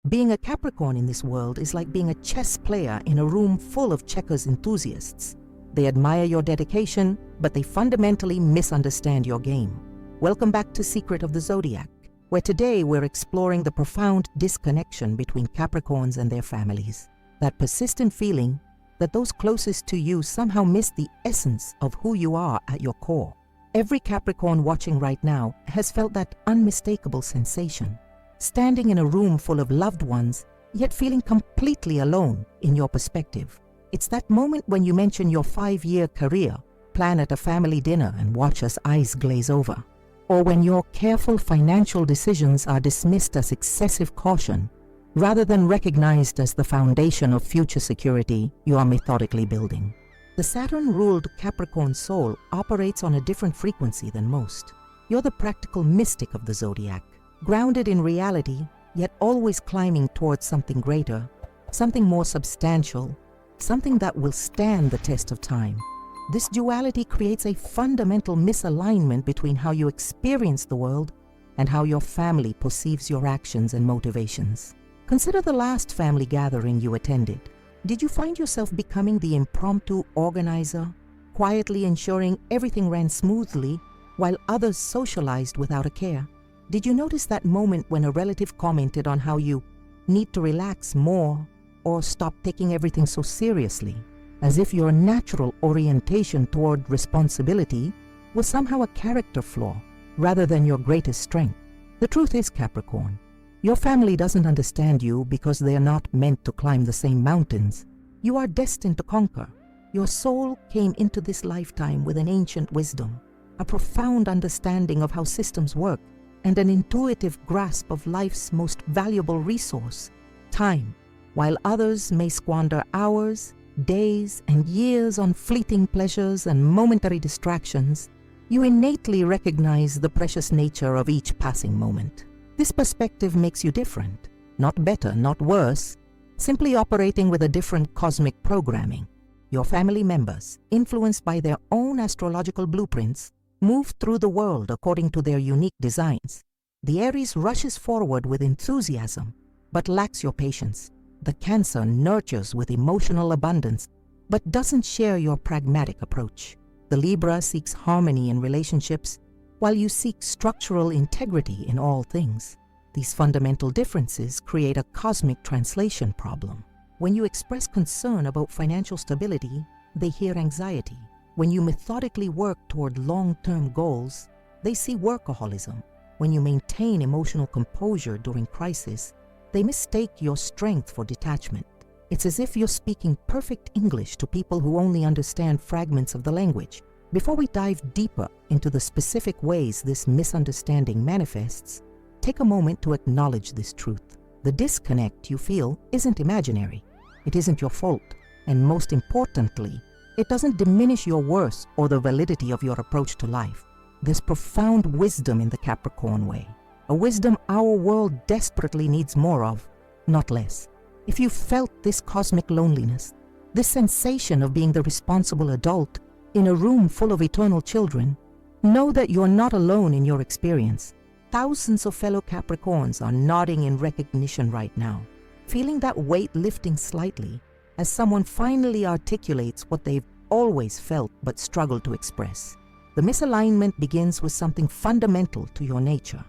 Being a Capricorn in this world is like being a chess player in a room full of checkers enthusiasts. They admire your dedication, but they fundamentally misunderstand your game. Welcome back to Secret of the Zodiac, where today we're exploring the profound disconnection between Capricorns and their families. That persistent feeling that those closest to you somehow miss the essence of who you are at your core. Every Capricorn watching right now has felt that unmistakable sensation. Standing in a room full of loved ones, yet feeling completely alone in your perspective. It's that moment when you mention your 5-year career, plan at a family dinner and watch as eyes glaze over. Or when your careful financial decisions are dismissed as excessive caution, rather than recognized as the foundation of future security you are methodically building. The Saturn-ruled Capricorn soul operates on a different frequency than most. You're the practical mystic of the zodiac, grounded in reality, yet always climbing towards something greater, something more substantial, something that will stand the test of time. This duality creates a fundamental misalignment between how you experience the world and how your family perceives your actions and motivations. Consider the last family gathering you attended. Did you find yourself becoming the impromptu organizer, quietly ensuring everything ran smoothly while others socialized without a care? Did you notice that moment when a relative commented on how you need to relax more or stop taking everything so seriously, as if your natural orientation toward responsibility was somehow a character flaw rather than your greatest strength? The truth is, Capricorn, your family doesn't understand you because they are not meant to climb the same mountains. You are destined to conquer. Your soul came into this lifetime with an ancient wisdom, a profound understanding of how systems work, and an intuitive grasp of life's most valuable resource, time. While others may squander hours, days, and years on fleeting pleasures and momentary distractions, you innately recognize the precious nature of each passing moment. This perspective makes you different, not better, not worse, simply operating with a different cosmic programming. Your family members, influenced by their own astrological blueprints, move through the world according to their unique designs. The Aries rushes forward with enthusiasm, but lacks your patience. The Cancer nurtures with emotional abundance, but doesn't share your pragmatic approach. The Libra seeks harmony in relationships, while you seek structural integrity in all things. These fundamental differences create a cosmic translation problem. When you express concern about financial stability, they hear anxiety. When you methodically work toward long-term goals, they see workaholism. When you maintain emotional composure during crisis, they mistake your strength for detachment. It's as if you're speaking perfect English to people who only understand fragments of the language. Before we dive deeper into the specific ways this misunderstanding manifests, take a moment to acknowledge this truth. The disconnect you feel isn't imaginary. It isn't your fault. And most importantly, it doesn't diminish your worth or the validity of your approach to life. There's profound wisdom in the Capricorn way, a wisdom our world desperately needs more of, not less. If you felt this cosmic loneliness, this sensation of being the responsible adult in a room full of eternal children, know that you're not alone in your experience. Thousands of fellow Capricorns are nodding in recognition right now, feeling that weight lifting slightly as someone finally articulates what they've always felt but struggled to express. The misalignment begins with something fundamental to your nature,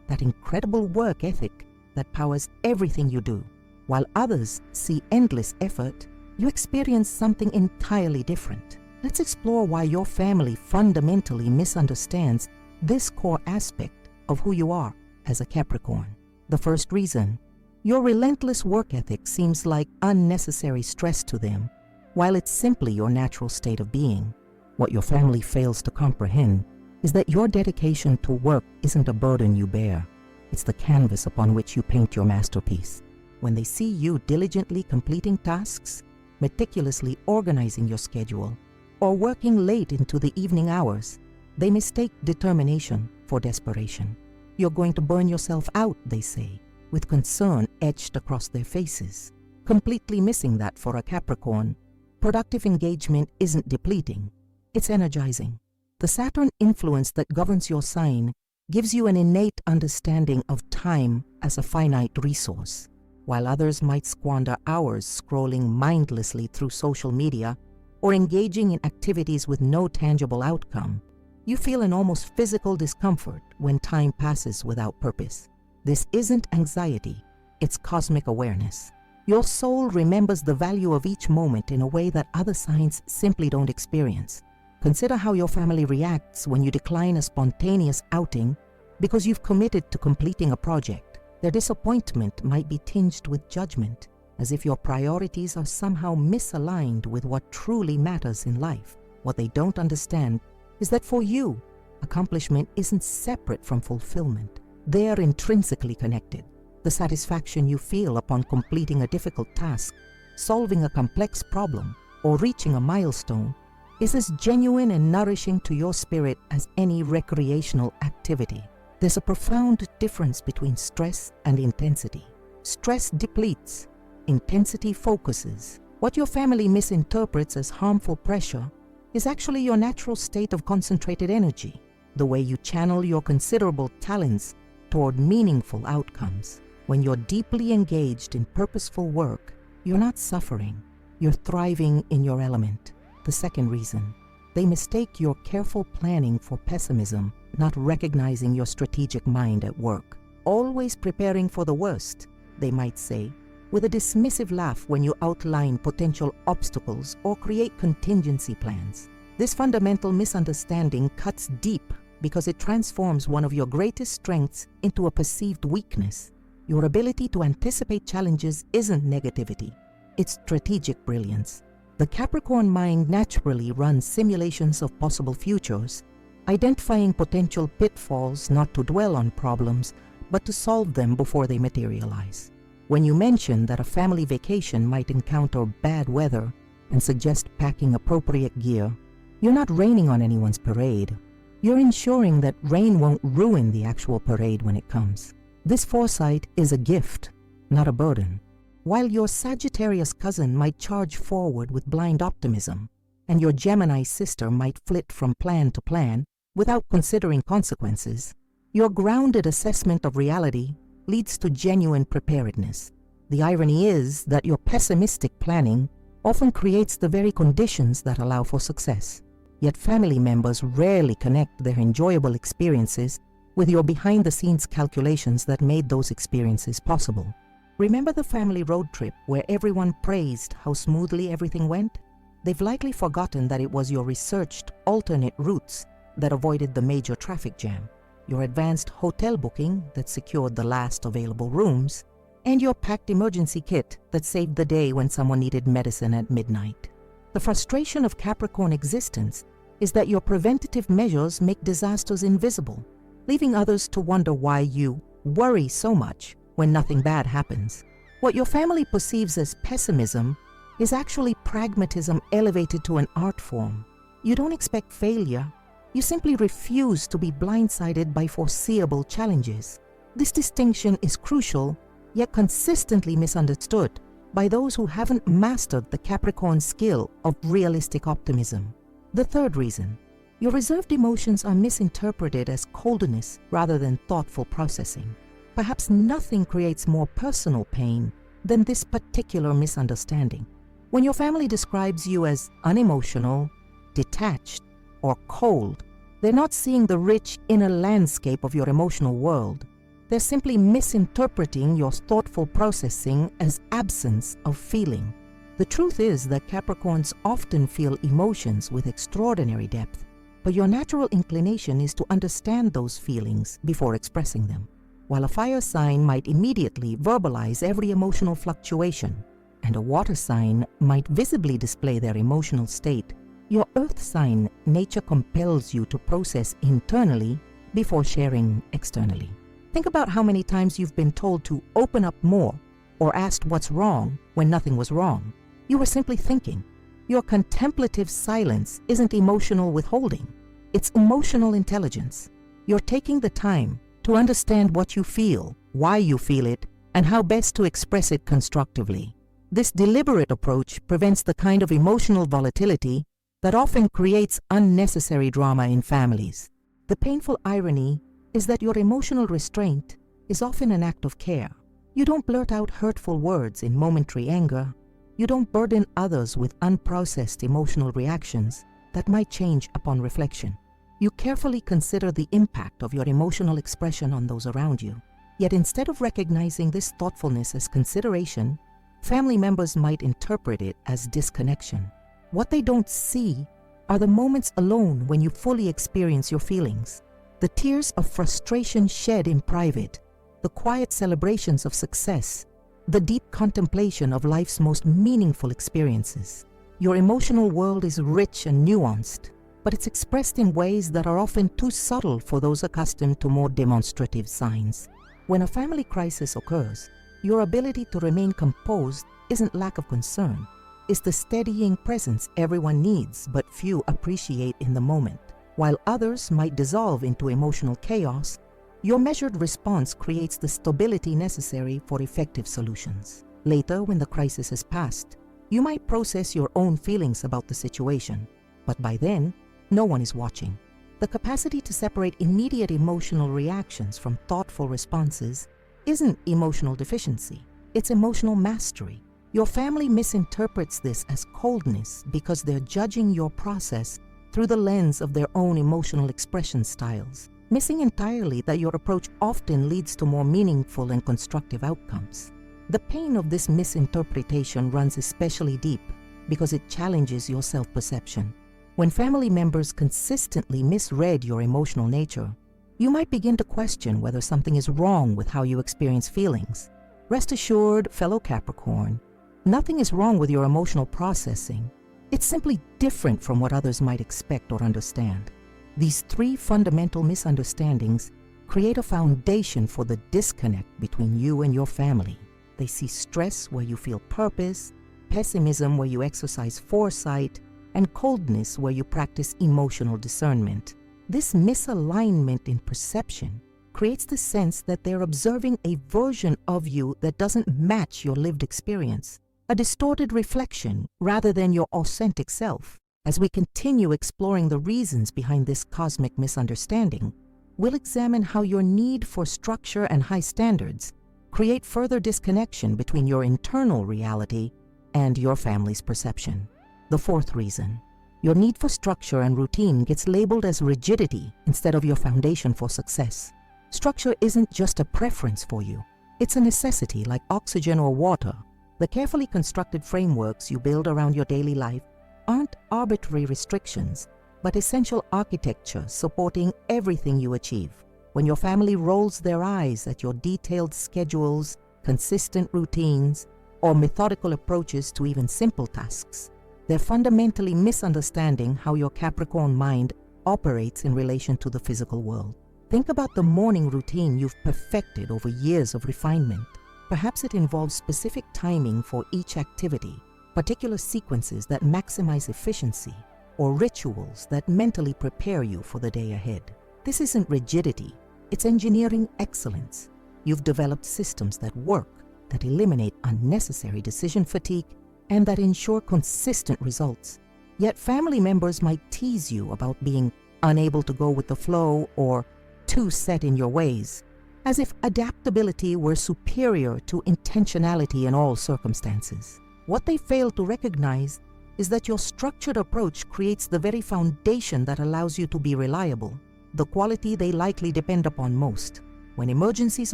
that incredible work ethic that powers everything you do. While others see endless effort, you experience something entirely different. Let's explore why your family fundamentally misunderstands this core aspect of who you are as a Capricorn. The first reason: your relentless work ethic seems like unnecessary stress to them, while it's simply your natural state of being. What your family fails to comprehend is that your dedication to work isn't a burden you bear. It's the canvas upon which you paint your masterpiece. When they see you diligently completing tasks, meticulously organizing your schedule, or working late into the evening hours, they mistake determination for desperation. You're going to burn yourself out, they say, with concern etched across their faces. Completely missing that for a Capricorn, productive engagement isn't depleting, it's energizing. The Saturn influence that governs your sign gives you an innate understanding of time as a finite resource. while others might squander hours scrolling mindlessly through social media or engaging in activities with no tangible outcome. You feel an almost physical discomfort when time passes without purpose. This isn't anxiety, it's cosmic awareness. Your soul remembers the value of each moment in a way that other signs simply don't experience. Consider how your family reacts when you decline a spontaneous outing because you've committed to completing a project. Their disappointment might be tinged with judgment, as if your priorities are somehow misaligned with what truly matters in life. What they don't understand is that for you, accomplishment isn't separate from fulfillment. They are intrinsically connected. The satisfaction you feel upon completing a difficult task, solving a complex problem, or reaching a milestone is as genuine and nourishing to your spirit as any recreational activity. There's a profound difference between stress and intensity. Stress depletes, intensity focuses. What your family misinterprets as harmful pressure is actually your natural state of concentrated energy, the way you channel your considerable talents toward meaningful outcomes. When you're deeply engaged in purposeful work, you're not suffering, you're thriving in your element. The second reason, they mistake your careful planning for pessimism, not recognizing your strategic mind at work. Always preparing for the worst, they might say, with a dismissive laugh when you outline potential obstacles or create contingency plans. This fundamental misunderstanding cuts deep because it transforms one of your greatest strengths into a perceived weakness. Your ability to anticipate challenges isn't negativity, it's strategic brilliance. The Capricorn mind naturally runs simulations of possible futures, identifying potential pitfalls not to dwell on problems, but to solve them before they materialize. When you mention that a family vacation might encounter bad weather and suggest packing appropriate gear, you're not raining on anyone's parade. You're ensuring that rain won't ruin the actual parade when it comes. This foresight is a gift, not a burden. While your Sagittarius cousin might charge forward with blind optimism, and your Gemini sister might flit from plan to plan without considering consequences, your grounded assessment of reality leads to genuine preparedness. The irony is that your pessimistic planning often creates the very conditions that allow for success. Yet family members rarely connect their enjoyable experiences with your behind-the-scenes calculations that made those experiences possible. Remember the family road trip where everyone praised how smoothly everything went? They've likely forgotten that it was your researched alternate routes that avoided the major traffic jam, your advanced hotel booking that secured the last available rooms, and your packed emergency kit that saved the day when someone needed medicine at midnight. The frustration of Capricorn existence is that your preventative measures make disasters invisible, leaving others to wonder why you worry so much when nothing bad happens. What your family perceives as pessimism is actually pragmatism elevated to an art form. You don't expect failure, you simply refuse to be blindsided by foreseeable challenges. This distinction is crucial, yet consistently misunderstood by those who haven't mastered the Capricorn skill of realistic optimism. The third reason, your reserved emotions are misinterpreted as coldness rather than thoughtful processing. Perhaps nothing creates more personal pain than this particular misunderstanding. When your family describes you as unemotional, detached, or cold, they're not seeing the rich inner landscape of your emotional world. They're simply misinterpreting your thoughtful processing as absence of feeling. The truth is that Capricorns often feel emotions with extraordinary depth, but your natural inclination is to understand those feelings before expressing them. While a fire sign might immediately verbalize every emotional fluctuation, and a water sign might visibly display their emotional state, your earth sign nature compels you to process internally before sharing externally. Think about how many times you've been told to open up more or asked what's wrong when nothing was wrong. You were simply thinking. Your contemplative silence isn't emotional withholding, it's emotional intelligence. You're taking the time to understand what you feel, why you feel it, and how best to express it constructively. This deliberate approach prevents the kind of emotional volatility that often creates unnecessary drama in families. The painful irony is that your emotional restraint is often an act of care. You don't blurt out hurtful words in momentary anger. You don't burden others with unprocessed emotional reactions that might change upon reflection. You carefully consider the impact of your emotional expression on those around you. Yet instead of recognizing this thoughtfulness as consideration, family members might interpret it as disconnection. What they don't see are the moments alone when you fully experience your feelings. The tears of frustration shed in private, the quiet celebrations of success, the deep contemplation of life's most meaningful experiences. Your emotional world is rich and nuanced, but it's expressed in ways that are often too subtle for those accustomed to more demonstrative signs. When a family crisis occurs, your ability to remain composed isn't lack of concern. It's the steadying presence everyone needs but few appreciate in the moment. While others might dissolve into emotional chaos, your measured response creates the stability necessary for effective solutions. Later, when the crisis has passed, you might process your own feelings about the situation, but by then, no one is watching. The capacity to separate immediate emotional reactions from thoughtful responses isn't emotional deficiency, it's emotional mastery. Your family misinterprets this as coldness because they're judging your process through the lens of their own emotional expression styles, missing entirely that your approach often leads to more meaningful and constructive outcomes. The pain of this misinterpretation runs especially deep because it challenges your self-perception. When family members consistently misread your emotional nature, you might begin to question whether something is wrong with how you experience feelings. Rest assured, fellow Capricorn, nothing is wrong with your emotional processing. It's simply different from what others might expect or understand. These three fundamental misunderstandings create a foundation for the disconnect between you and your family. They see stress where you feel purpose, pessimism where you exercise foresight, and coldness where you practice emotional discernment. This misalignment in perception creates the sense that they're observing a version of you that doesn't match your lived experience, a distorted reflection rather than your authentic self. As we continue exploring the reasons behind this cosmic misunderstanding, we'll examine how your need for structure and high standards create further disconnection between your internal reality and your family's perception. The fourth reason, your need for structure and routine gets labeled as rigidity instead of your foundation for success. Structure isn't just a preference for you, it's a necessity like oxygen or water. The carefully constructed frameworks you build around your daily life aren't arbitrary restrictions, but essential architecture supporting everything you achieve. When your family rolls their eyes at your detailed schedules, consistent routines, or methodical approaches to even simple tasks, they're fundamentally misunderstanding how your Capricorn mind operates in relation to the physical world. Think about the morning routine you've perfected over years of refinement. Perhaps it involves specific timing for each activity, particular sequences that maximize efficiency, or rituals that mentally prepare you for the day ahead. This isn't rigidity, it's engineering excellence. You've developed systems that work, that eliminate unnecessary decision fatigue, and that ensure consistent results. Yet family members might tease you about being unable to go with the flow or too set in your ways, as if adaptability were superior to intentionality in all circumstances. What they fail to recognize is that your structured approach creates the very foundation that allows you to be reliable, the quality they likely depend upon most. When emergencies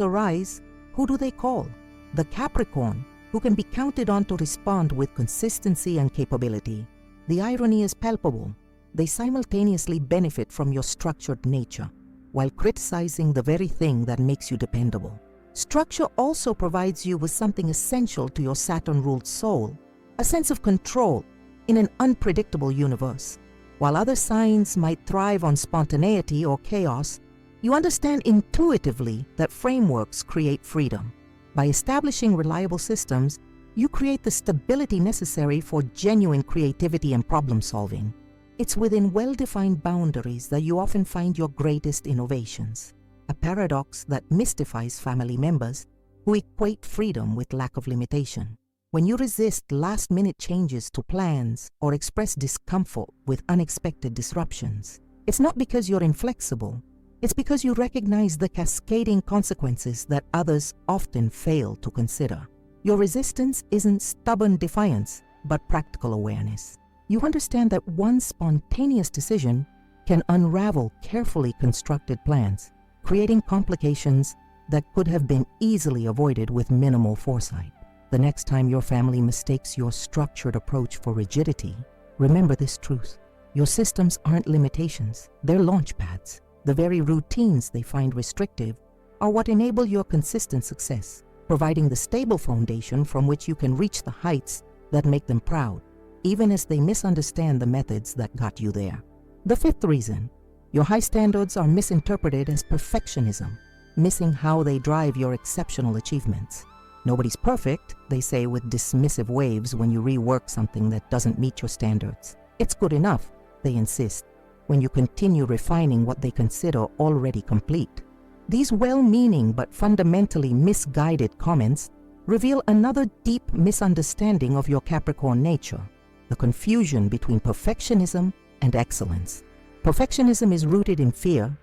arise, who do they call? The Capricorn, who can be counted on to respond with consistency and capability. The irony is palpable. They simultaneously benefit from your structured nature, while criticizing the very thing that makes you dependable. Structure also provides you with something essential to your Saturn-ruled soul, a sense of control in an unpredictable universe. While other signs might thrive on spontaneity or chaos, you understand intuitively that frameworks create freedom. By establishing reliable systems, you create the stability necessary for genuine creativity and problem solving. It's within well-defined boundaries that you often find your greatest innovations, a paradox that mystifies family members who equate freedom with lack of limitation. When you resist last-minute changes to plans or express discomfort with unexpected disruptions, it's not because you're inflexible, It's because you recognize the cascading consequences that others often fail to consider. Your resistance isn't stubborn defiance, but practical awareness. You understand that one spontaneous decision can unravel carefully constructed plans, creating complications that could have been easily avoided with minimal foresight. The next time your family mistakes your structured approach for rigidity, remember this truth. Your systems aren't limitations, they're launch pads. The very routines they find restrictive are what enable your consistent success, providing the stable foundation from which you can reach the heights that make them proud, even as they misunderstand the methods that got you there. The fifth reason, your high standards are misinterpreted as perfectionism, missing how they drive your exceptional achievements. Nobody's perfect, they say with dismissive waves when you rework something that doesn't meet your standards. It's good enough, they insist, when you continue refining what they consider already complete. These well-meaning but fundamentally misguided comments reveal another deep misunderstanding of your Capricorn nature, the confusion between perfectionism and excellence. Perfectionism is rooted in fear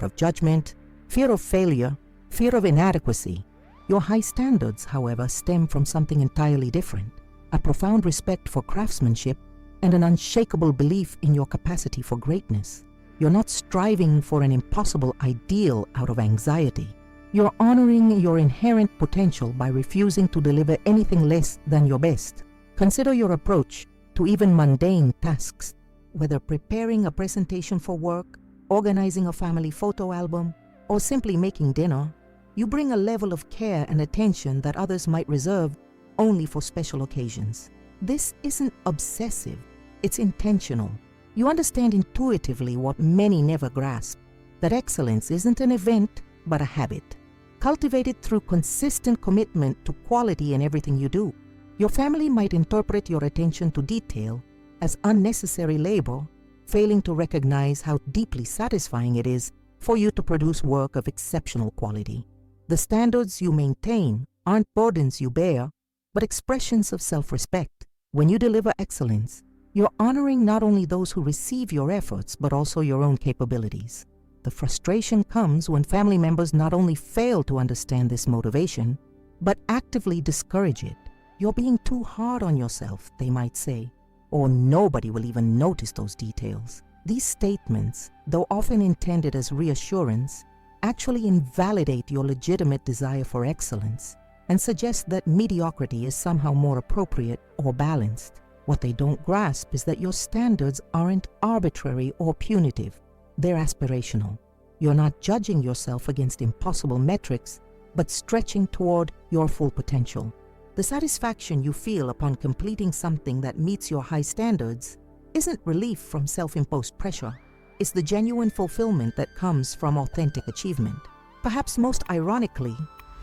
of judgment, fear of failure, fear of inadequacy. Your high standards, however, stem from something entirely different, a profound respect for craftsmanship and an unshakable belief in your capacity for greatness. You're not striving for an impossible ideal out of anxiety. You're honoring your inherent potential by refusing to deliver anything less than your best. Consider your approach to even mundane tasks, whether preparing a presentation for work, organizing a family photo album, or simply making dinner. You bring a level of care and attention that others might reserve only for special occasions. This isn't obsessive, it's intentional. You understand intuitively what many never grasp, that excellence isn't an event, but a habit, cultivated through consistent commitment to quality in everything you do. Your family might interpret your attention to detail as unnecessary labor, failing to recognize how deeply satisfying it is for you to produce work of exceptional quality. The standards you maintain aren't burdens you bear, but expressions of self-respect. When you deliver excellence, you're honoring not only those who receive your efforts, but also your own capabilities. The frustration comes when family members not only fail to understand this motivation, but actively discourage it. You're being too hard on yourself, they might say, or nobody will even notice those details. These statements, though often intended as reassurance, actually invalidate your legitimate desire for excellence and suggest that mediocrity is somehow more appropriate or balanced. What they don't grasp is that your standards aren't arbitrary or punitive. They're aspirational. You're not judging yourself against impossible metrics, but stretching toward your full potential. The satisfaction you feel upon completing something that meets your high standards isn't relief from self-imposed pressure. It's the genuine fulfillment that comes from authentic achievement. Perhaps most ironically,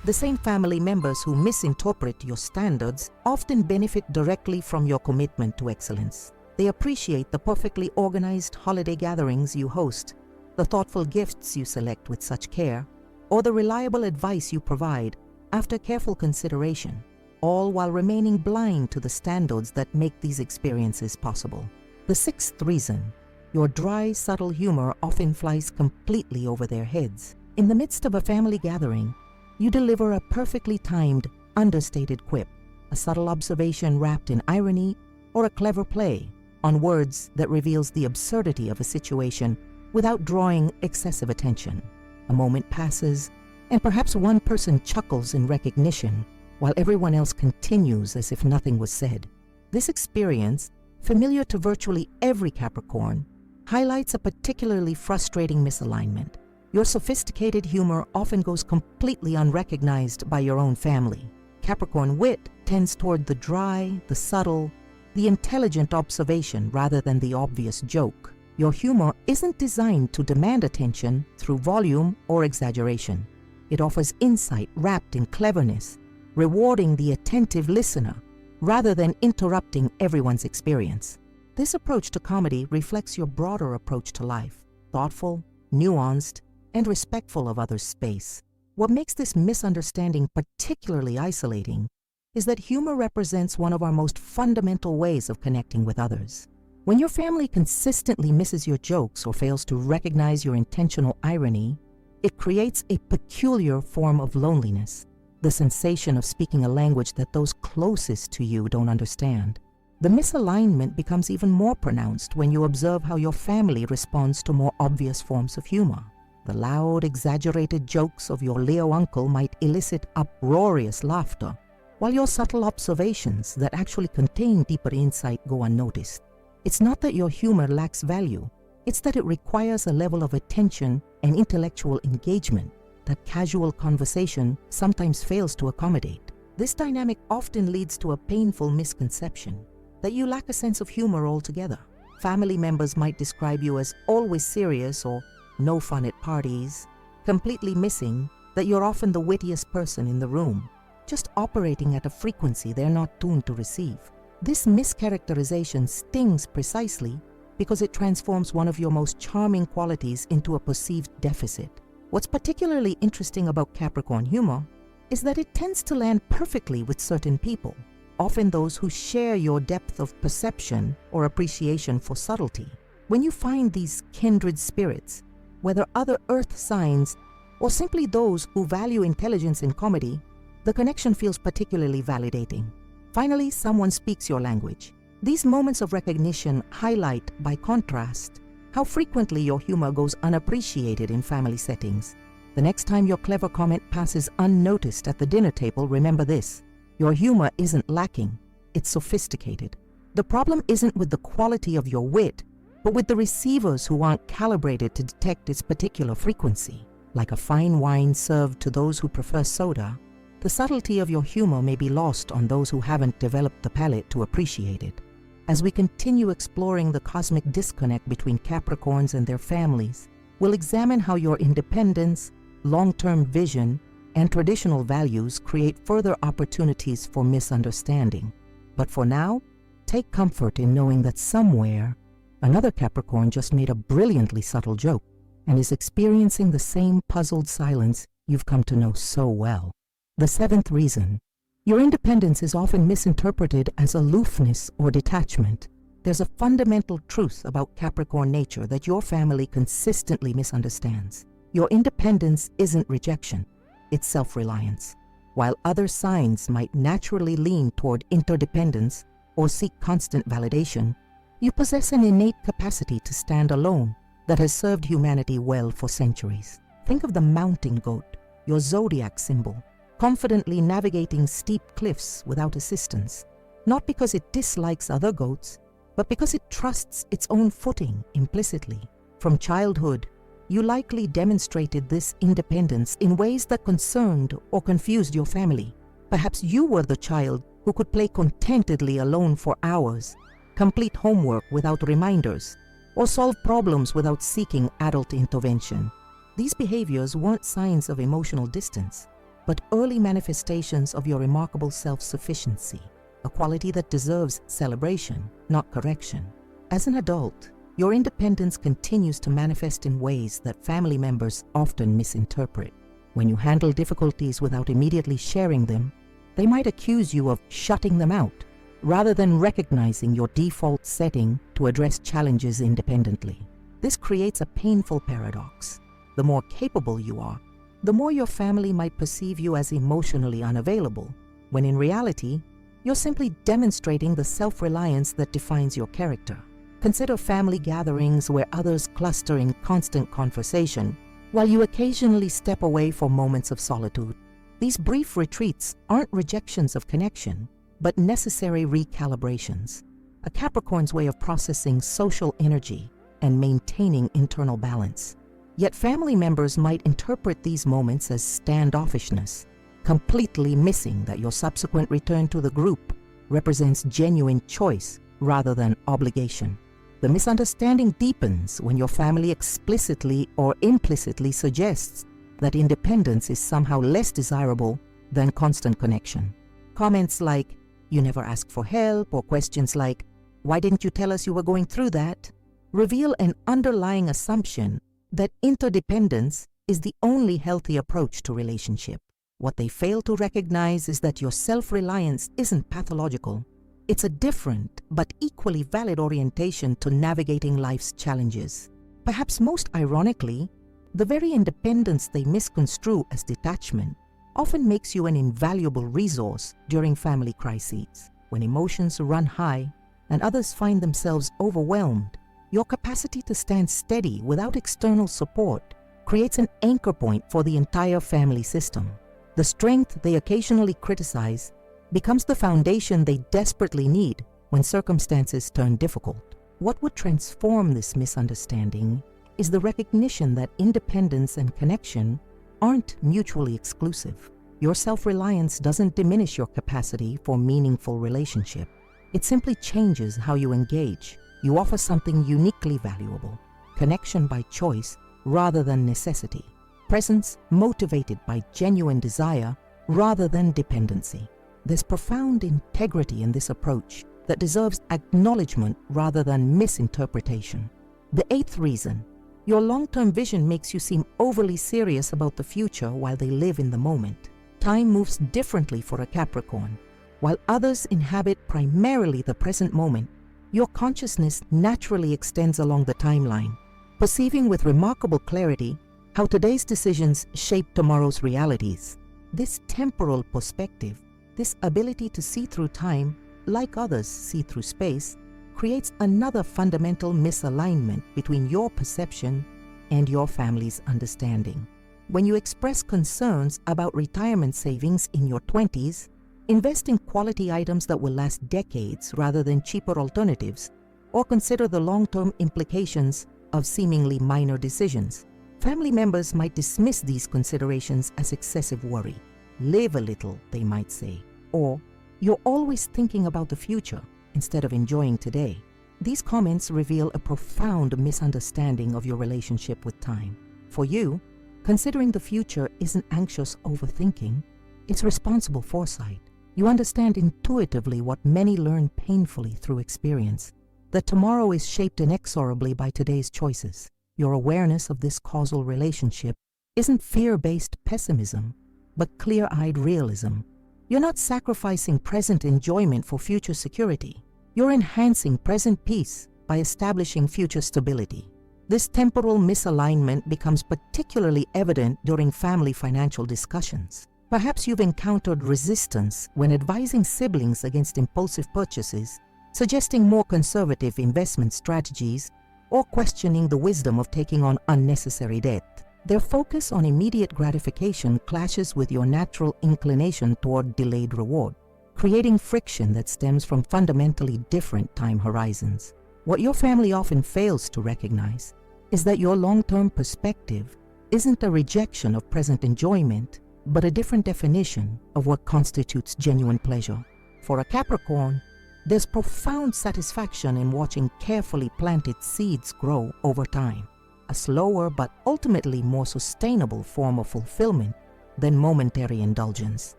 the same family members who misinterpret your standards often benefit directly from your commitment to excellence. They appreciate the perfectly organized holiday gatherings you host, the thoughtful gifts you select with such care, or the reliable advice you provide after careful consideration, all while remaining blind to the standards that make these experiences possible. The sixth reason, your dry, subtle humor often flies completely over their heads. In the midst of a family gathering, you deliver a perfectly timed, understated quip, a subtle observation wrapped in irony, or a clever play on words that reveals the absurdity of a situation without drawing excessive attention. A moment passes, and perhaps one person chuckles in recognition, while everyone else continues as if nothing was said. This experience, familiar to virtually every Capricorn, highlights a particularly frustrating misalignment. Your sophisticated humor often goes completely unrecognized by your own family. Capricorn wit tends toward the dry, the subtle, the intelligent observation rather than the obvious joke. Your humor isn't designed to demand attention through volume or exaggeration. It offers insight wrapped in cleverness, rewarding the attentive listener rather than interrupting everyone's experience. This approach to comedy reflects your broader approach to life, thoughtful, nuanced, and respectful of others' space. What makes this misunderstanding particularly isolating is that humor represents one of our most fundamental ways of connecting with others. When your family consistently misses your jokes or fails to recognize your intentional irony, it creates a peculiar form of loneliness, the sensation of speaking a language that those closest to you don't understand. The misalignment becomes even more pronounced when you observe how your family responds to more obvious forms of humor. The loud, exaggerated jokes of your Leo uncle might elicit uproarious laughter, while your subtle observations that actually contain deeper insight go unnoticed. It's not that your humor lacks value, it's that it requires a level of attention and intellectual engagement that casual conversation sometimes fails to accommodate. This dynamic often leads to a painful misconception that you lack a sense of humor altogether. Family members might describe you as always serious or no fun at parties, completely missing that you're often the wittiest person in the room, just operating at a frequency they're not tuned to receive. This mischaracterization stings precisely because it transforms one of your most charming qualities into a perceived deficit. What's particularly interesting about Capricorn humor is that it tends to land perfectly with certain people, often those who share your depth of perception or appreciation for subtlety. When you find these kindred spirits, whether other earth signs or simply those who value intelligence in comedy, the connection feels particularly validating. Finally, someone speaks your language. These moments of recognition highlight, by contrast, how frequently your humor goes unappreciated in family settings. The next time your clever comment passes unnoticed at the dinner table, remember this: your humor isn't lacking, it's sophisticated. The problem isn't with the quality of your wit, but with the receivers who aren't calibrated to detect its particular frequency. Like a fine wine served to those who prefer soda, the subtlety of your humor may be lost on those who haven't developed the palate to appreciate it. As we continue exploring the cosmic disconnect between Capricorns and their families, we'll examine how your independence, long-term vision, and traditional values create further opportunities for misunderstanding. But for now, take comfort in knowing that somewhere, another Capricorn just made a brilliantly subtle joke and is experiencing the same puzzled silence you've come to know so well. The seventh reason: your independence is often misinterpreted as aloofness or detachment. There's a fundamental truth about Capricorn nature that your family consistently misunderstands. Your independence isn't rejection, it's self-reliance. While other signs might naturally lean toward interdependence or seek constant validation, you possess an innate capacity to stand alone that has served humanity well for centuries. Think of the mountain goat, your zodiac symbol, confidently navigating steep cliffs without assistance, not because it dislikes other goats, but because it trusts its own footing implicitly. From childhood, you likely demonstrated this independence in ways that concerned or confused your family. Perhaps you were the child who could play contentedly alone for hours, complete homework without reminders, or solve problems without seeking adult intervention. These behaviors weren't signs of emotional distance, but early manifestations of your remarkable self-sufficiency, a quality that deserves celebration, not correction. As an adult, your independence continues to manifest in ways that family members often misinterpret. When you handle difficulties without immediately sharing them, they might accuse you of shutting them out, rather than recognizing your default setting to address challenges independently. This creates a painful paradox. The more capable you are, the more your family might perceive you as emotionally unavailable, when in reality, you're simply demonstrating the self-reliance that defines your character. Consider family gatherings where others cluster in constant conversation, while you occasionally step away for moments of solitude. These brief retreats aren't rejections of connection, but necessary recalibrations, a Capricorn's way of processing social energy and maintaining internal balance. Yet family members might interpret these moments as standoffishness, completely missing that your subsequent return to the group represents genuine choice rather than obligation. The misunderstanding deepens when your family explicitly or implicitly suggests that independence is somehow less desirable than constant connection. Comments like, "You never ask for help," or questions like, "Why didn't you tell us you were going through that?" reveal an underlying assumption that interdependence is the only healthy approach to relationship. What they fail to recognize is that your self-reliance isn't pathological. It's a different but equally valid orientation to navigating life's challenges. Perhaps most ironically, the very independence they misconstrue as detachment often makes you an invaluable resource during family crises. When emotions run high and others find themselves overwhelmed, your capacity to stand steady without external support creates an anchor point for the entire family system. The strength they occasionally criticize becomes the foundation they desperately need when circumstances turn difficult. What would transform this misunderstanding is the recognition that independence and connection aren't mutually exclusive. Your self-reliance doesn't diminish your capacity for meaningful relationship. It simply changes how you engage. You offer something uniquely valuable, connection by choice rather than necessity, presence motivated by genuine desire rather than dependency. There's profound integrity in this approach that deserves acknowledgement rather than misinterpretation. The eighth reason: your long-term vision makes you seem overly serious about the future while they live in the moment. Time moves differently for a Capricorn. While others inhabit primarily the present moment, your consciousness naturally extends along the timeline, perceiving with remarkable clarity how today's decisions shape tomorrow's realities. This temporal perspective, this ability to see through time like others see through space, creates another fundamental misalignment between your perception and your family's understanding. When you express concerns about retirement savings in your 20s, invest in quality items that will last decades rather than cheaper alternatives, or consider the long-term implications of seemingly minor decisions. Family members might dismiss these considerations as excessive worry. Live a little, they might say, or you're always thinking about the future instead of enjoying today. These comments reveal a profound misunderstanding of your relationship with time. For you, considering the future isn't anxious overthinking, it's responsible foresight. You understand intuitively what many learn painfully through experience, that tomorrow is shaped inexorably by today's choices. Your awareness of this causal relationship isn't fear-based pessimism, but clear-eyed realism. You're not sacrificing present enjoyment for future security. You're enhancing present peace by establishing future stability. This temporal misalignment becomes particularly evident during family financial discussions. Perhaps you've encountered resistance when advising siblings against impulsive purchases, suggesting more conservative investment strategies, or questioning the wisdom of taking on unnecessary debt. Their focus on immediate gratification clashes with your natural inclination toward delayed reward, creating friction that stems from fundamentally different time horizons. What your family often fails to recognize is that your long-term perspective isn't a rejection of present enjoyment, but a different definition of what constitutes genuine pleasure. For a Capricorn, there's profound satisfaction in watching carefully planted seeds grow over time, a slower but ultimately more sustainable form of fulfillment than momentary indulgence.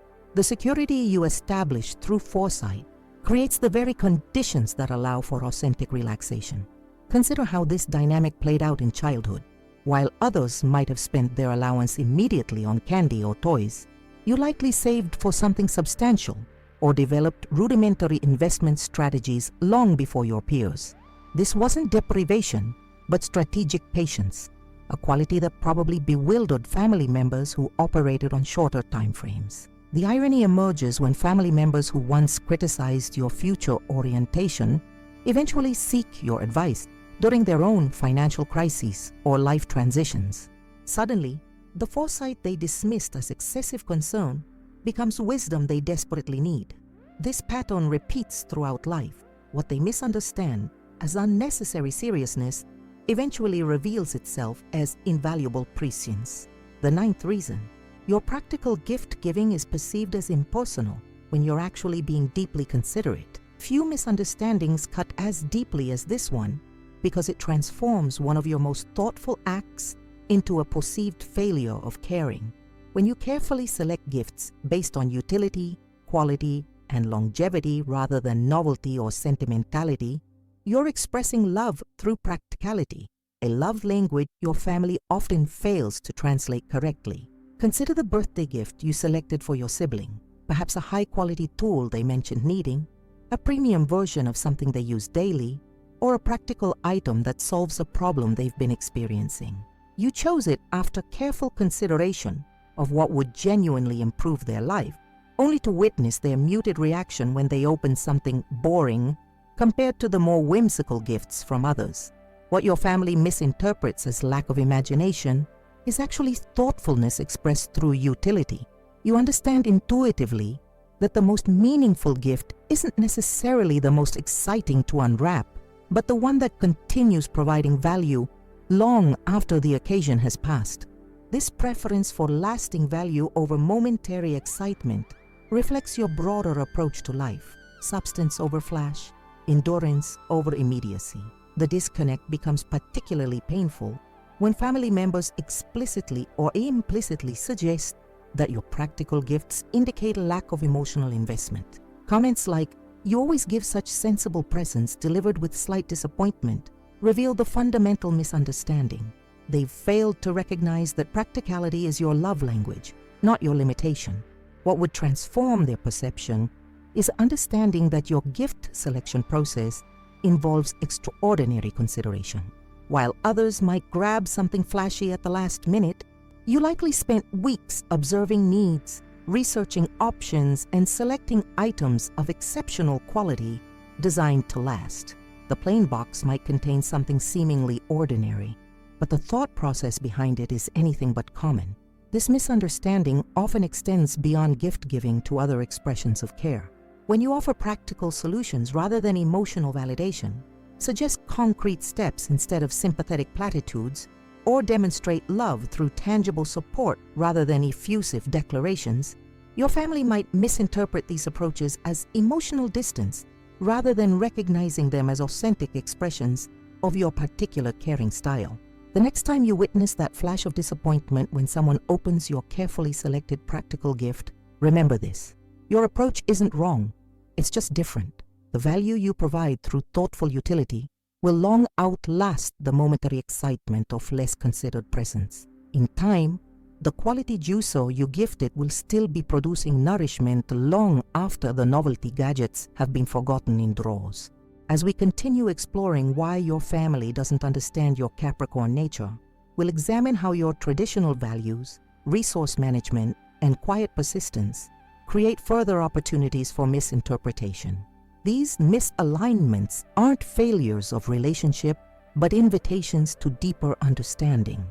The security you establish through foresight creates the very conditions that allow for authentic relaxation. Consider how this dynamic played out in childhood. While others might have spent their allowance immediately on candy or toys, you likely saved for something substantial or developed rudimentary investment strategies long before your peers. This wasn't deprivation, but strategic patience, a quality that probably bewildered family members who operated on shorter time frames. The irony emerges when family members who once criticized your future orientation eventually seek your advice during their own financial crises or life transitions. Suddenly, the foresight they dismissed as excessive concern becomes wisdom they desperately need. This pattern repeats throughout life. What they misunderstand as unnecessary seriousness eventually reveals itself as invaluable prescience. The ninth reason: your practical gift-giving is perceived as impersonal when you're actually being deeply considerate. Few misunderstandings cut as deeply as this one because it transforms one of your most thoughtful acts into a perceived failure of caring. When you carefully select gifts based on utility, quality, and longevity rather than novelty or sentimentality, you're expressing love through practicality, a love language your family often fails to translate correctly. Consider the birthday gift you selected for your sibling, perhaps a high-quality tool they mentioned needing, a premium version of something they use daily, or a practical item that solves a problem they've been experiencing. You chose it after careful consideration of what would genuinely improve their life, only to witness their muted reaction when they open something boring compared to the more whimsical gifts from others. What your family misinterprets as lack of imagination is actually thoughtfulness expressed through utility. You understand intuitively that the most meaningful gift isn't necessarily the most exciting to unwrap, but the one that continues providing value long after the occasion has passed. This preference for lasting value over momentary excitement reflects your broader approach to life: substance over flash, endurance over immediacy. The disconnect becomes particularly painful when family members explicitly or implicitly suggest that your practical gifts indicate a lack of emotional investment. Comments like, "You always give such sensible presents delivered with slight disappointment," reveal the fundamental misunderstanding. They've failed to recognize that practicality is your love language, not your limitation. What would transform their perception is understanding that your gift selection process involves extraordinary consideration. While others might grab something flashy at the last minute, you likely spent weeks observing needs, researching options, and selecting items of exceptional quality designed to last. The plain box might contain something seemingly ordinary, but the thought process behind it is anything but common. This misunderstanding often extends beyond gift giving to other expressions of care. When you offer practical solutions rather than emotional validation, suggest concrete steps instead of sympathetic platitudes, or demonstrate love through tangible support rather than effusive declarations, your family might misinterpret these approaches as emotional distance rather than recognizing them as authentic expressions of your particular caring style. The next time you witness that flash of disappointment when someone opens your carefully selected practical gift, remember this: your approach isn't wrong, it's just different. The value you provide through thoughtful utility will long outlast the momentary excitement of less considered presents. In time, the quality juicer you gifted will still be producing nourishment long after the novelty gadgets have been forgotten in drawers. As we continue exploring why your family doesn't understand your Capricorn nature, we'll examine how your traditional values, resource management, and quiet persistence create further opportunities for misinterpretation. These misalignments aren't failures of relationship, but invitations to deeper understanding,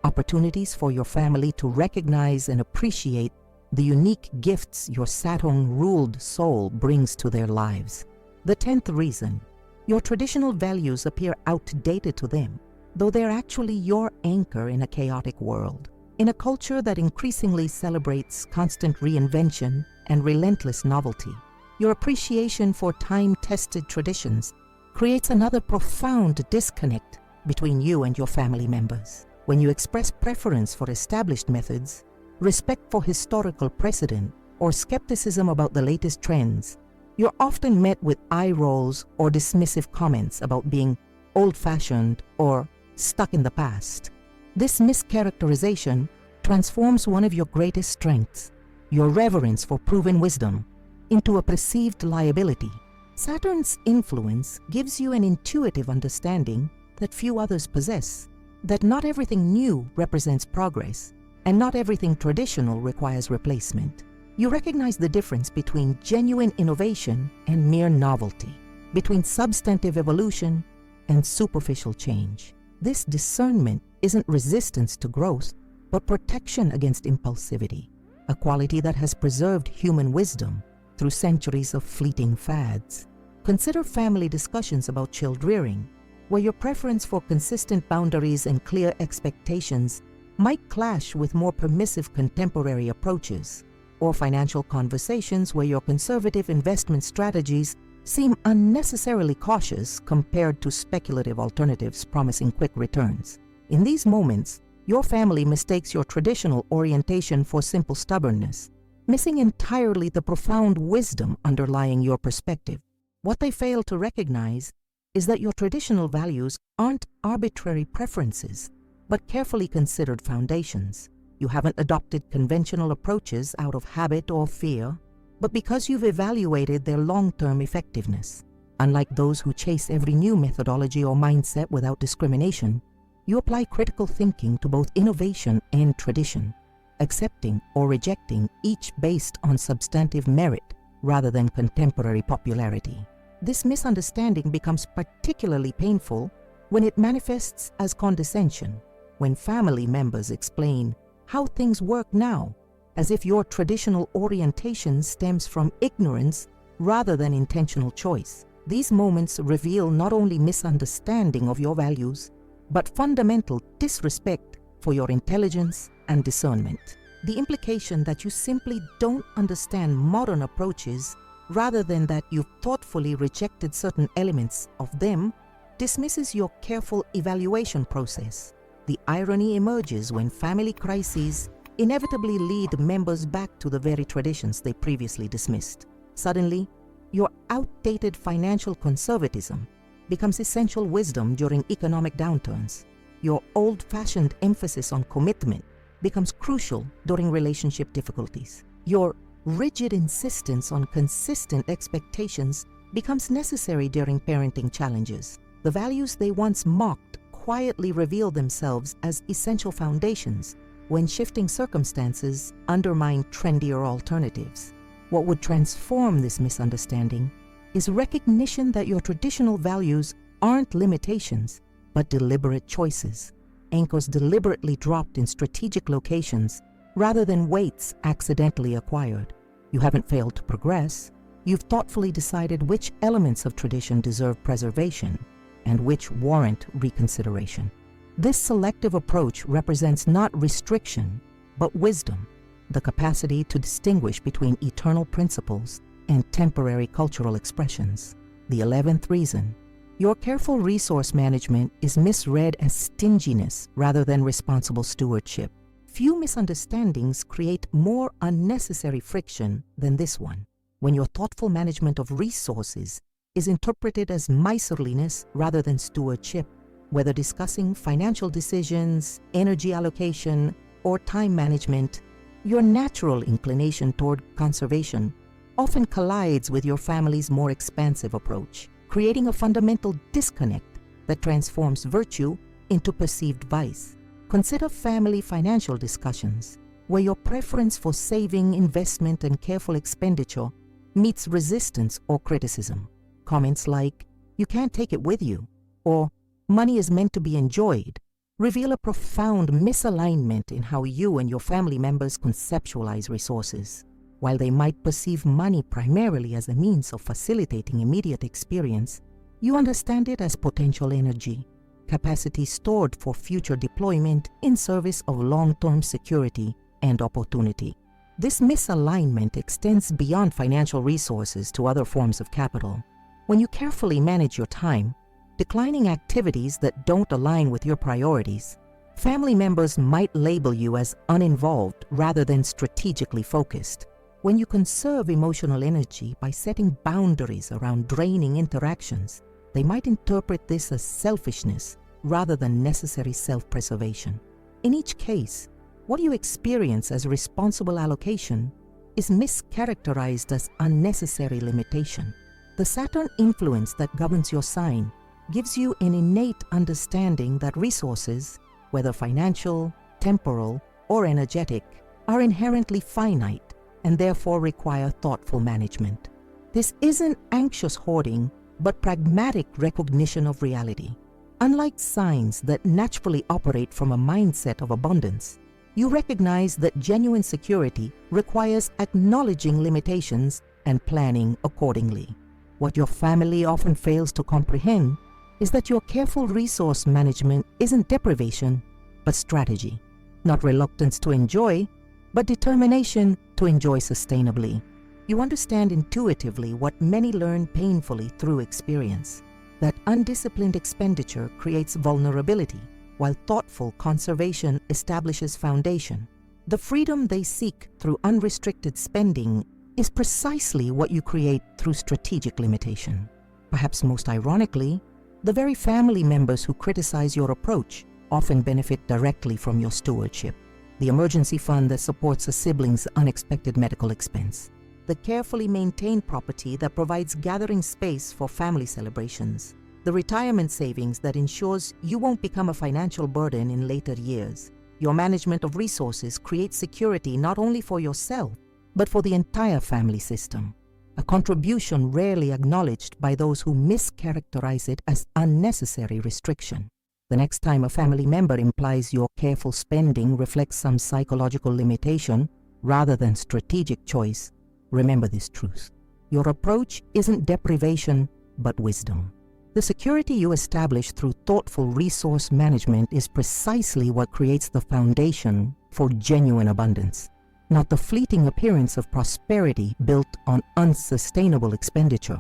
opportunities for your family to recognize and appreciate the unique gifts your Saturn-ruled soul brings to their lives. The 10th reason: your traditional values appear outdated to them, though they're actually your anchor in a chaotic world. In a culture that increasingly celebrates constant reinvention and relentless novelty, your appreciation for time-tested traditions creates another profound disconnect between you and your family members. When you express preference for established methods, respect for historical precedent, or skepticism about the latest trends, you're often met with eye rolls or dismissive comments about being old-fashioned or stuck in the past. This mischaracterization transforms one of your greatest strengths, your reverence for proven wisdom, into a perceived liability. Saturn's influence gives you an intuitive understanding that few others possess, that not everything new represents progress, and not everything traditional requires replacement. You recognize the difference between genuine innovation and mere novelty, between substantive evolution and superficial change. This discernment isn't resistance to growth, but protection against impulsivity, a quality that has preserved human wisdom through centuries of fleeting fads. Consider family discussions about child rearing, where your preference for consistent boundaries and clear expectations might clash with more permissive contemporary approaches, or financial conversations where your conservative investment strategies seem unnecessarily cautious compared to speculative alternatives promising quick returns. In these moments, your family mistakes your traditional orientation for simple stubbornness, missing entirely the profound wisdom underlying your perspective. What they fail to recognize is that your traditional values aren't arbitrary preferences, but carefully considered foundations. You haven't adopted conventional approaches out of habit or fear. but because you've evaluated their long-term effectiveness. Unlike those who chase every new methodology or mindset without discrimination, you apply critical thinking to both innovation and tradition, accepting or rejecting each based on substantive merit rather than contemporary popularity. This misunderstanding becomes particularly painful when it manifests as condescension, when family members explain how things work now, as if your traditional orientation stems from ignorance rather than intentional choice. These moments reveal not only misunderstanding of your values, but fundamental disrespect for your intelligence and discernment. The implication that you simply don't understand modern approaches rather than that you've thoughtfully rejected certain elements of them dismisses your careful evaluation process. The irony emerges when family crises inevitably lead members back to the very traditions they previously dismissed. Suddenly, your outdated financial conservatism becomes essential wisdom during economic downturns. Your old-fashioned emphasis on commitment becomes crucial during relationship difficulties. Your rigid insistence on consistent expectations becomes necessary during parenting challenges. The values they once mocked quietly reveal themselves as essential foundations when shifting circumstances undermine trendier alternatives. What would transform this misunderstanding is recognition that your traditional values aren't limitations, but deliberate choices, anchors deliberately dropped in strategic locations rather than weights accidentally acquired. You haven't failed to progress. You've thoughtfully decided which elements of tradition deserve preservation and which warrant reconsideration. This selective approach represents not restriction, but wisdom, the capacity to distinguish between eternal principles and temporary cultural expressions. The 11th reason: your careful resource management is misread as stinginess rather than responsible stewardship. Few misunderstandings create more unnecessary friction than this one, when your thoughtful management of resources is interpreted as miserliness rather than stewardship. Whether discussing financial decisions, energy allocation, or time management, your natural inclination toward conservation often collides with your family's more expansive approach, creating a fundamental disconnect that transforms virtue into perceived vice. Consider family financial discussions, where your preference for saving, investment, and careful expenditure meets resistance or criticism. Comments like, "You can't take it with you," or "money is meant to be enjoyed," reveal a profound misalignment in how you and your family members conceptualize resources. While they might perceive money primarily as a means of facilitating immediate experience, you understand it as potential energy, capacity stored for future deployment in service of long-term security and opportunity. This misalignment extends beyond financial resources to other forms of capital. When you carefully manage your time, declining activities that don't align with your priorities, family members might label you as uninvolved rather than strategically focused. When you conserve emotional energy by setting boundaries around draining interactions, they might interpret this as selfishness rather than necessary self-preservation. In each case, what you experience as responsible allocation is mischaracterized as unnecessary limitation. The Saturn influence that governs your sign gives you an innate understanding that resources, whether financial, temporal, or energetic, are inherently finite and therefore require thoughtful management. This isn't anxious hoarding, but pragmatic recognition of reality. Unlike signs that naturally operate from a mindset of abundance, you recognize that genuine security requires acknowledging limitations and planning accordingly. What your family often fails to comprehend is that your careful resource management isn't deprivation, but strategy. Not reluctance to enjoy, but determination to enjoy sustainably. You understand intuitively what many learn painfully through experience, that undisciplined expenditure creates vulnerability, while thoughtful conservation establishes foundation. The freedom they seek through unrestricted spending is precisely what you create through strategic limitation. Perhaps most ironically, the very family members who criticize your approach often benefit directly from your stewardship. The emergency fund that supports a sibling's unexpected medical expense, the carefully maintained property that provides gathering space for family celebrations, the retirement savings that ensures you won't become a financial burden in later years. Your management of resources creates security not only for yourself, but for the entire family system, a contribution rarely acknowledged by those who mischaracterize it as unnecessary restriction. The next time a family member implies your careful spending reflects some psychological limitation rather than strategic choice, remember this truth. Your approach isn't deprivation, but wisdom. The security you establish through thoughtful resource management is precisely what creates the foundation for genuine abundance, not the fleeting appearance of prosperity built on unsustainable expenditure,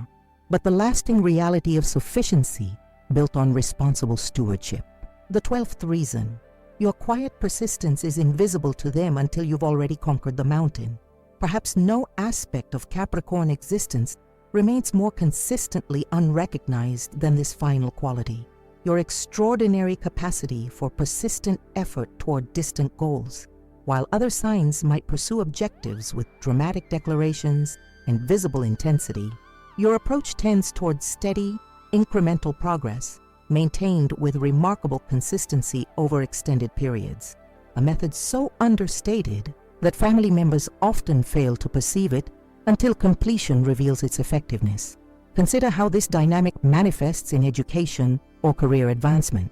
but the lasting reality of sufficiency built on responsible stewardship. The 12th reason. Your quiet persistence is invisible to them until you've already conquered the mountain. Perhaps no aspect of Capricorn existence remains more consistently unrecognized than this final quality, your extraordinary capacity for persistent effort toward distant goals. While other signs might pursue objectives with dramatic declarations and visible intensity, your approach tends toward steady, incremental progress, maintained with remarkable consistency over extended periods, a method so understated that family members often fail to perceive it until completion reveals its effectiveness. Consider how this dynamic manifests in education or career advancement.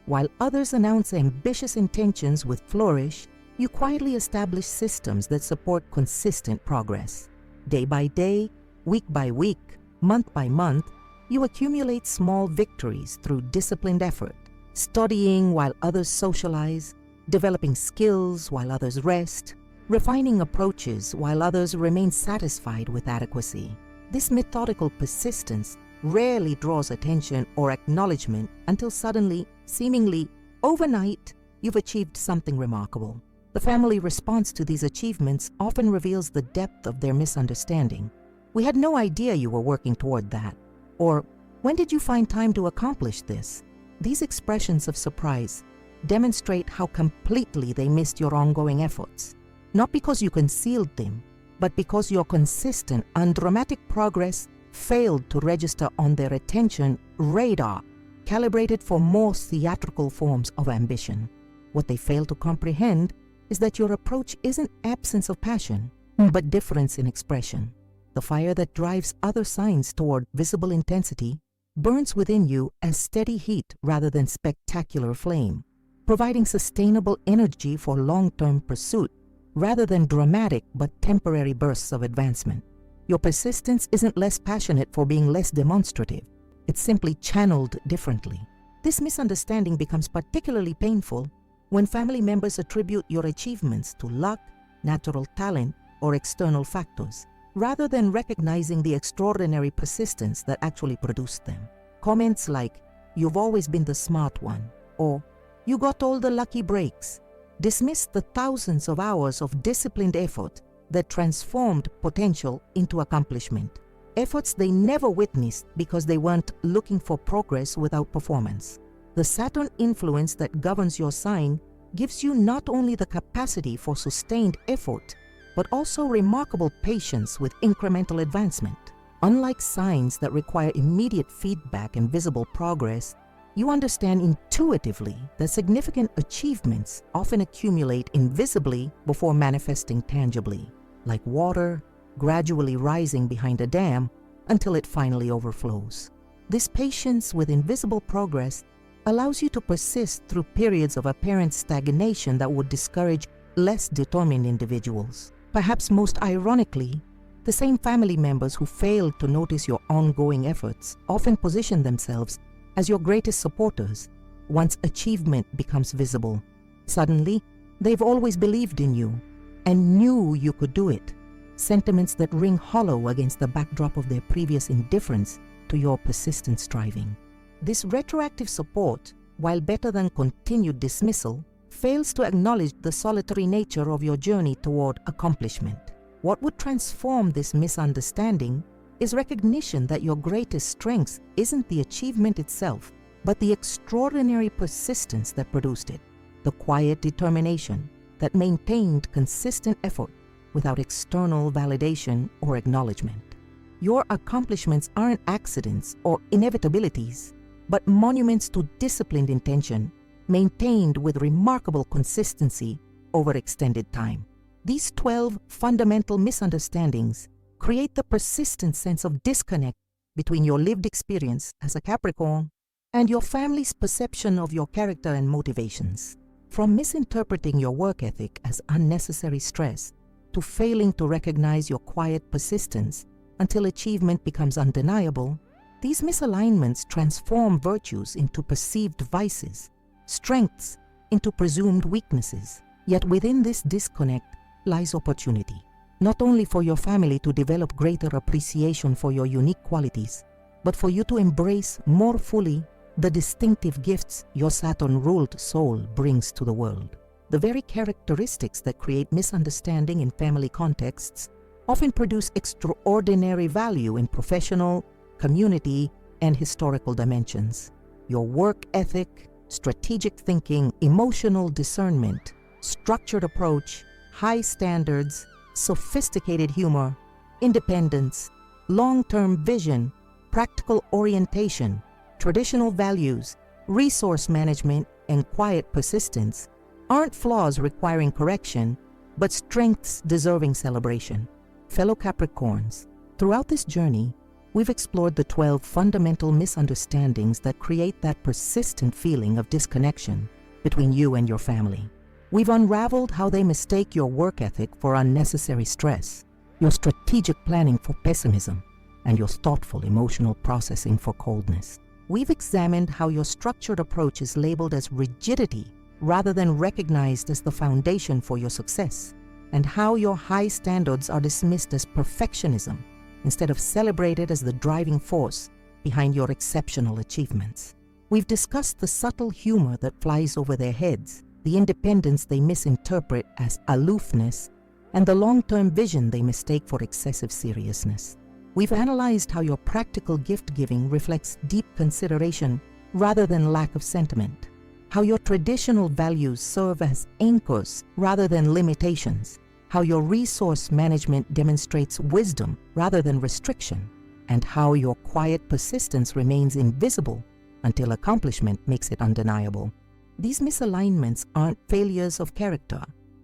While others announce ambitious intentions with flourish, you quietly establish systems that support consistent progress. Day by day, week by week, month by month, you accumulate small victories through disciplined effort, studying while others socialize, developing skills while others rest, refining approaches while others remain satisfied with adequacy. This methodical persistence rarely draws attention or acknowledgement until suddenly, seemingly overnight, you've achieved something remarkable. The family response to these achievements often reveals the depth of their misunderstanding. "We had no idea you were working toward that," or "When did you find time to accomplish this?" These expressions of surprise demonstrate how completely they missed your ongoing efforts, not because you concealed them, but because your consistent, undramatic progress failed to register on their attention radar, calibrated for more theatrical forms of ambition. What they fail to comprehend is that your approach isn't absence of passion, but difference in expression. The fire that drives other signs toward visible intensity burns within you as steady heat rather than spectacular flame, providing sustainable energy for long-term pursuit rather than dramatic but temporary bursts of advancement. Your persistence isn't less passionate for being less demonstrative. It's simply channeled differently. This misunderstanding becomes particularly painful when family members attribute your achievements to luck, natural talent, or external factors, rather than recognizing the extraordinary persistence that actually produced them. Comments like, "You've always been the smart one," or "You got all the lucky breaks," dismiss the thousands of hours of disciplined effort that transformed potential into accomplishment. Efforts they never witnessed because they weren't looking for progress without performance. The Saturn influence that governs your sign gives you not only the capacity for sustained effort, but also remarkable patience with incremental advancement. Unlike signs that require immediate feedback and visible progress, you understand intuitively that significant achievements often accumulate invisibly before manifesting tangibly, like water gradually rising behind a dam until it finally overflows. This patience with invisible progress allows you to persist through periods of apparent stagnation that would discourage less determined individuals. Perhaps most ironically, the same family members who failed to notice your ongoing efforts often position themselves as your greatest supporters once achievement becomes visible. Suddenly, they've always believed in you and knew you could do it, sentiments that ring hollow against the backdrop of their previous indifference to your persistent striving. This retroactive support, while better than continued dismissal, fails to acknowledge the solitary nature of your journey toward accomplishment. What would transform this misunderstanding is recognition that your greatest strength isn't the achievement itself, but the extraordinary persistence that produced it, the quiet determination that maintained consistent effort, without external validation or acknowledgement. Your accomplishments aren't accidents or inevitabilities, but monuments to disciplined intention, maintained with remarkable consistency over extended time. These 12 fundamental misunderstandings create the persistent sense of disconnect between your lived experience as a Capricorn and your family's perception of your character and motivations. From misinterpreting your work ethic as unnecessary stress to failing to recognize your quiet persistence until achievement becomes undeniable, these misalignments transform virtues into perceived vices, strengths into presumed weaknesses. Yet within this disconnect lies opportunity, not only for your family to develop greater appreciation for your unique qualities, but for you to embrace more fully the distinctive gifts your Saturn-ruled soul brings to the world. The very characteristics that create misunderstanding in family contexts often produce extraordinary value in professional, community, and historical dimensions. Your work ethic, strategic thinking, emotional discernment, structured approach, high standards, sophisticated humor, independence, long-term vision, practical orientation, traditional values, resource management, and quiet persistence aren't flaws requiring correction, but strengths deserving celebration. Fellow Capricorns, throughout this journey, we've explored the 12 fundamental misunderstandings that create that persistent feeling of disconnection between you and your family. We've unraveled how they mistake your work ethic for unnecessary stress, your strategic planning for pessimism, and your thoughtful emotional processing for coldness. We've examined how your structured approach is labeled as rigidity rather than recognized as the foundation for your success, and how your high standards are dismissed as perfectionism instead of celebrated as the driving force behind your exceptional achievements. We've discussed the subtle humor that flies over their heads, the independence they misinterpret as aloofness, and the long-term vision they mistake for excessive seriousness. We've analyzed how your practical gift-giving reflects deep consideration rather than lack of sentiment, how your traditional values serve as anchors rather than limitations, how your resource management demonstrates wisdom rather than restriction, and how your quiet persistence remains invisible until accomplishment makes it undeniable. These misalignments aren't failures of character,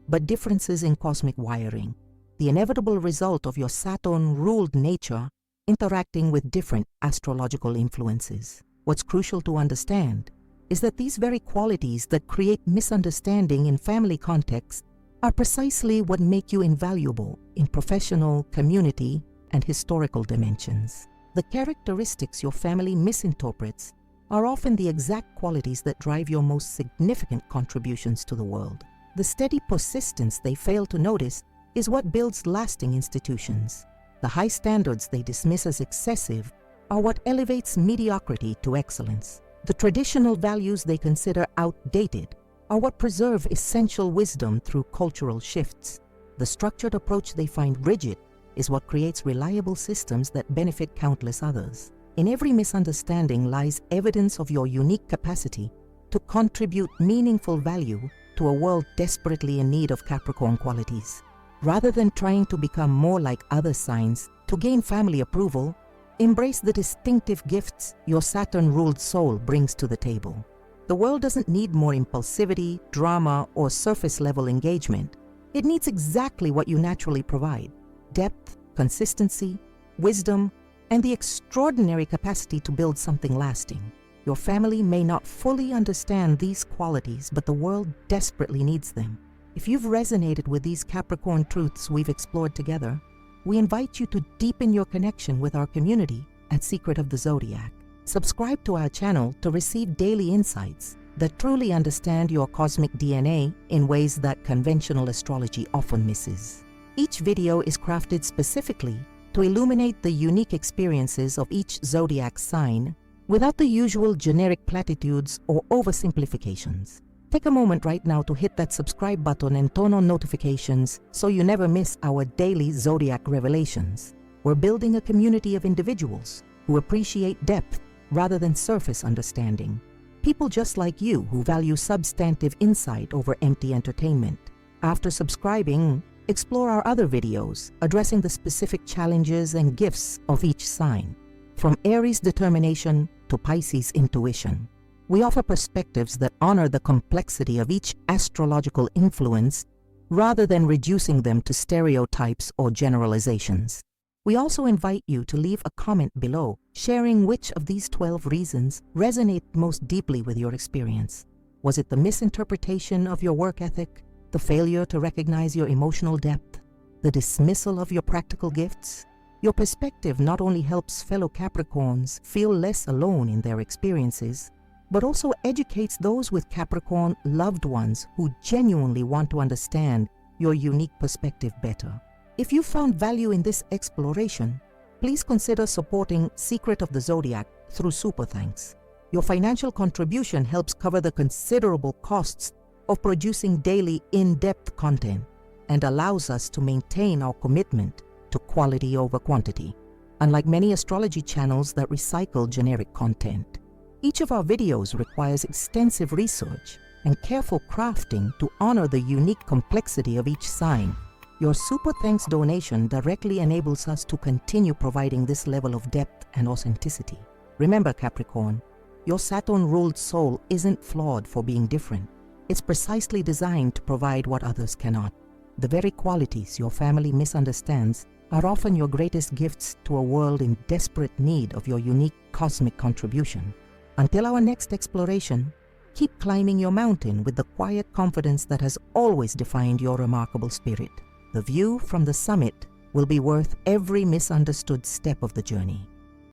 but differences in cosmic wiring, the inevitable result of your Saturn-ruled nature interacting with different astrological influences. What's crucial to understand is that these very qualities that create misunderstanding in family contexts are precisely what make you invaluable in professional, community, and historical dimensions. The characteristics your family misinterprets are often the exact qualities that drive your most significant contributions to the world. The steady persistence they fail to notice is what builds lasting institutions. The high standards they dismiss as excessive are what elevates mediocrity to excellence. The traditional values they consider outdated are what preserve essential wisdom through cultural shifts. The structured approach they find rigid is what creates reliable systems that benefit countless others. In every misunderstanding lies evidence of your unique capacity to contribute meaningful value to a world desperately in need of Capricorn qualities. Rather than trying to become more like other signs to gain family approval, embrace the distinctive gifts your Saturn-ruled soul brings to the table. The world doesn't need more impulsivity, drama, or surface-level engagement. It needs exactly what you naturally provide: depth, consistency, wisdom, and the extraordinary capacity to build something lasting. Your family may not fully understand these qualities, but the world desperately needs them. If you've resonated with these Capricorn truths we've explored together, we invite you to deepen your connection with our community at Secret of the Zodiac. Subscribe to our channel to receive daily insights that truly understand your cosmic DNA in ways that conventional astrology often misses. Each video is crafted specifically to illuminate the unique experiences of each zodiac sign without the usual generic platitudes or oversimplifications. Take a moment right now to hit that subscribe button and turn on notifications so you never miss our daily zodiac revelations. We're building a community of individuals who appreciate depth rather than surface understanding. People just like you who value substantive insight over empty entertainment. After subscribing, Explore our other videos addressing the specific challenges and gifts of each sign, from Aries determination to Pisces intuition. We offer perspectives that honor the complexity of each astrological influence rather than reducing them to stereotypes or generalizations. We also invite you to leave a comment below, sharing which of these 12 reasons resonate most deeply with your experience. Was it the misinterpretation of your work ethic, the failure to recognize your emotional depth, the dismissal of your practical gifts? Your perspective not only helps fellow Capricorns feel less alone in their experiences, but also educates those with Capricorn loved ones who genuinely want to understand your unique perspective better. If you found value in this exploration, please consider supporting Secret of the Zodiac through Super Thanks. Your financial contribution helps cover the considerable costs of producing daily in-depth content and allows us to maintain our commitment to quality over quantity. Unlike many astrology channels that recycle generic content, each of our videos requires extensive research and careful crafting to honor the unique complexity of each sign. Your Super Thanks donation directly enables us to continue providing this level of depth and authenticity. Remember, Capricorn, your Saturn-ruled soul isn't flawed for being different. It's precisely designed to provide what others cannot. The very qualities your family misunderstands are often your greatest gifts to a world in desperate need of your unique cosmic contribution. Until our next exploration, keep climbing your mountain with the quiet confidence that has always defined your remarkable spirit. The view from the summit will be worth every misunderstood step of the journey.